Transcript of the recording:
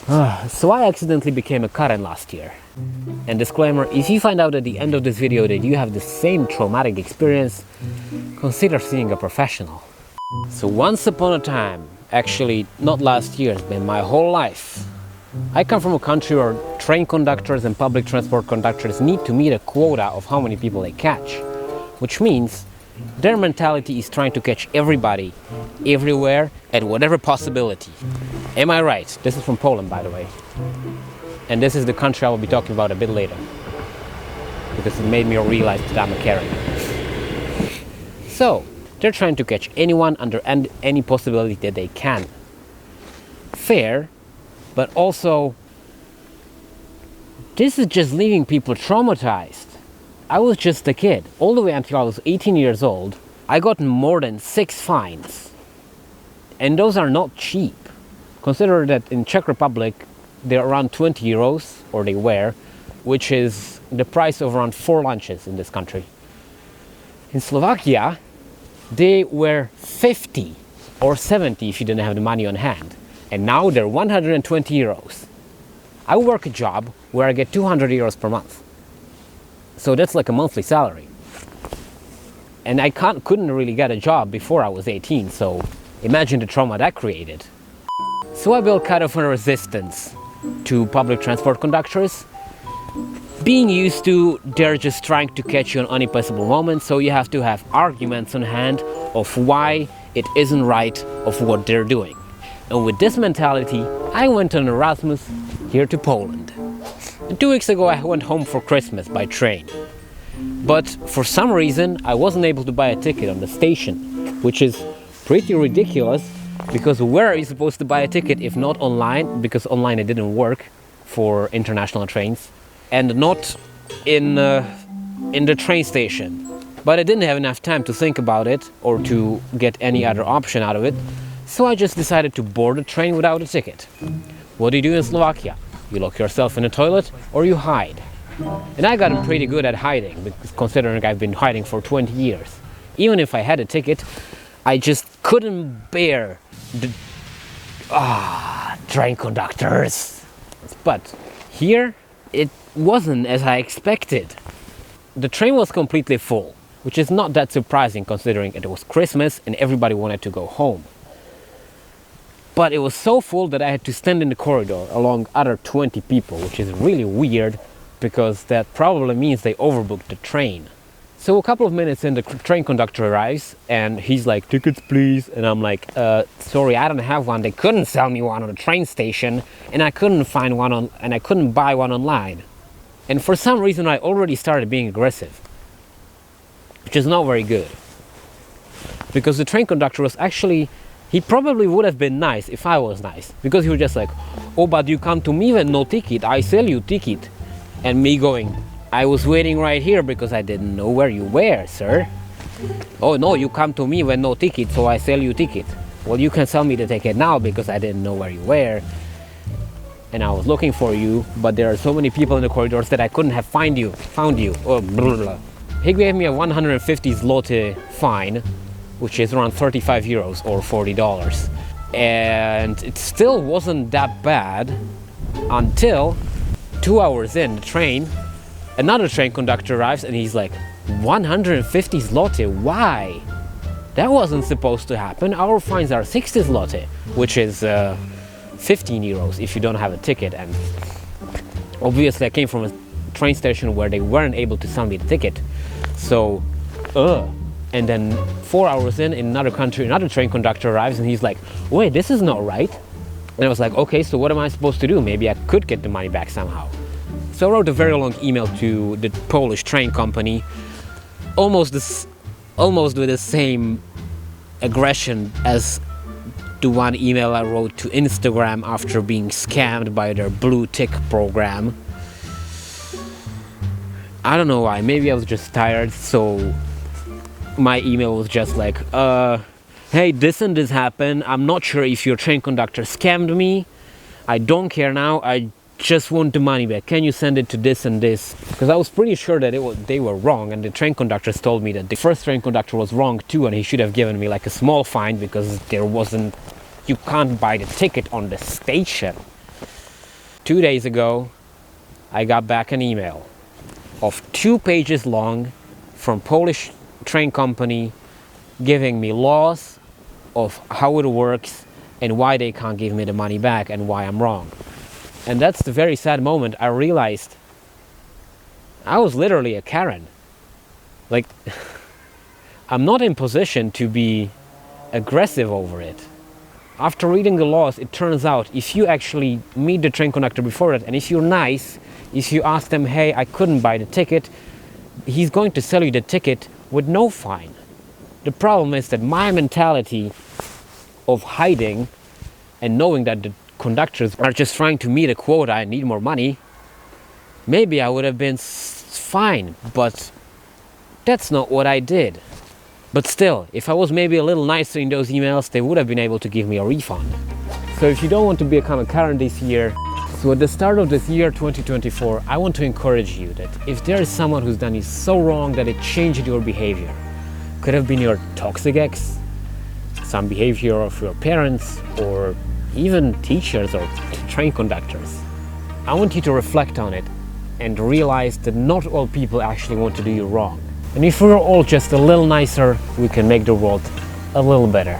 So I accidentally became a Karen last year. And disclaimer, if you find out at the end of this video that you have the same traumatic experience, consider seeing a professional. So once upon a time, actually not last year, it's been my whole life, I come from a country where train conductors and public transport conductors need to meet a quota of how many people they catch, which means their mentality is trying to catch everybody, everywhere, at whatever possibility. Am I right? This is from Poland, by the way. And this is the country I will be talking about a bit later, because it made me realize that I'm a Karen. So, they're trying to catch anyone under any possibility that they can. Fair, but also, this is just leaving people traumatized. I was just a kid. All the way until I was 18 years old, I got more than 6 fines. And those are not cheap. Consider that in Czech Republic, they're around 20 euros, or they were, which is the price of around 4 lunches in this country. In Slovakia, they were 50 or 70 if you didn't have the money on hand. And now they're 120 euros. I work a job where I get 200 euros per month. So that's like a monthly salary. And I couldn't really get a job before I was 18, so imagine the trauma that created. So I built kind of a resistance to public transport conductors. Being used to, they're just trying to catch you on any possible moment, so you have to have arguments on hand of why it isn't right of what they're doing. And with this mentality, I went on Erasmus here to Poland. And 2 weeks ago I went home for Christmas by train. But for some reason I wasn't able to buy a ticket on the station, which is pretty ridiculous, because where are you supposed to buy a ticket if not online? Because online it didn't work for international trains, and not in the train station. But I didn't have enough time to think about it or to get any other option out of it, so I just decided to board a train without a ticket. What do you do in Slovakia? You lock yourself in a toilet or you hide. And I got pretty good at hiding, because considering I've been hiding for 20 years. Even if I had a ticket, I just couldn't bear the train conductors. But here, it wasn't as I expected. The train was completely full, which is not that surprising considering it was Christmas and everybody wanted to go home. But it was so full that I had to stand in the corridor along other 20 people, which is really weird, because that probably means they overbooked the train. So a couple of minutes in, the train conductor arrives and he's like, "Tickets please," and I'm like, sorry, I don't have one. They couldn't sell me one on the train station, and I couldn't find one and I couldn't buy one online. And for some reason I already started being aggressive, which is not very good, because the train conductor was actually, he probably would have been nice if I was nice, because he was just like, "Oh, but you come to me with no ticket, I sell you ticket." And me going, "I was waiting right here because I didn't know where you were, sir." "Oh no, you come to me with no ticket, so I sell you ticket." "Well, you can sell me the ticket now because I didn't know where you were. And I was looking for you, but there are so many people in the corridors that I couldn't have found you. Oh, blah, blah. He gave me a 150 zloty fine, which is around 35 euros or $40. And it still wasn't that bad until 2 hours in the train, another train conductor arrives and he's like, 150 zloty, why? That wasn't supposed to happen. Our fines are 60 zloty, which is 15 euros if you don't have a ticket. And obviously I came from a train station where they weren't able to sell me the ticket. So, and then 4 hours in another country, another train conductor arrives and he's like, "Wait, this is not right." And I was like, okay, so what am I supposed to do? Maybe I could get the money back somehow. So I wrote a very long email to the Polish train company, almost with the same aggression as the one email I wrote to Instagram after being scammed by their blue tick program. I don't know why, maybe I was just tired, so my email was just like, "Hey, this and this happened. I'm not sure if your train conductor scammed me. I don't care now. I just want the money back. Can you send it to this and this?" Because I was pretty sure that they were wrong, and the train conductors told me that the first train conductor was wrong too, and he should have given me like a small fine because you can't buy the ticket on the station. 2 days ago, I got back an email of 2 pages long from Polish train company giving me laws of how it works and why they can't give me the money back and why I'm wrong. And that's the very sad moment I realized I was literally a Karen. Like, I'm not in position to be aggressive over it. After reading the laws, it turns out if you actually meet the train conductor before it, and if you're nice, if you ask them, hey, I couldn't buy the ticket, he's going to sell you the ticket with no fine. The problem is that my mentality of hiding and knowing that the conductors are just trying to meet a quota and need more money, maybe I would have been fine, but that's not what I did. But still, if I was maybe a little nicer in those emails, they would have been able to give me a refund. So if you don't want to become a Karen this year, so at the start of this year 2024, I want to encourage you that if there is someone who's done you so wrong that it changed your behavior, could have been your toxic ex, some behavior of your parents, or even teachers or train conductors. I want you to reflect on it and realize that not all people actually want to do you wrong. And if we're all just a little nicer, we can make the world a little better.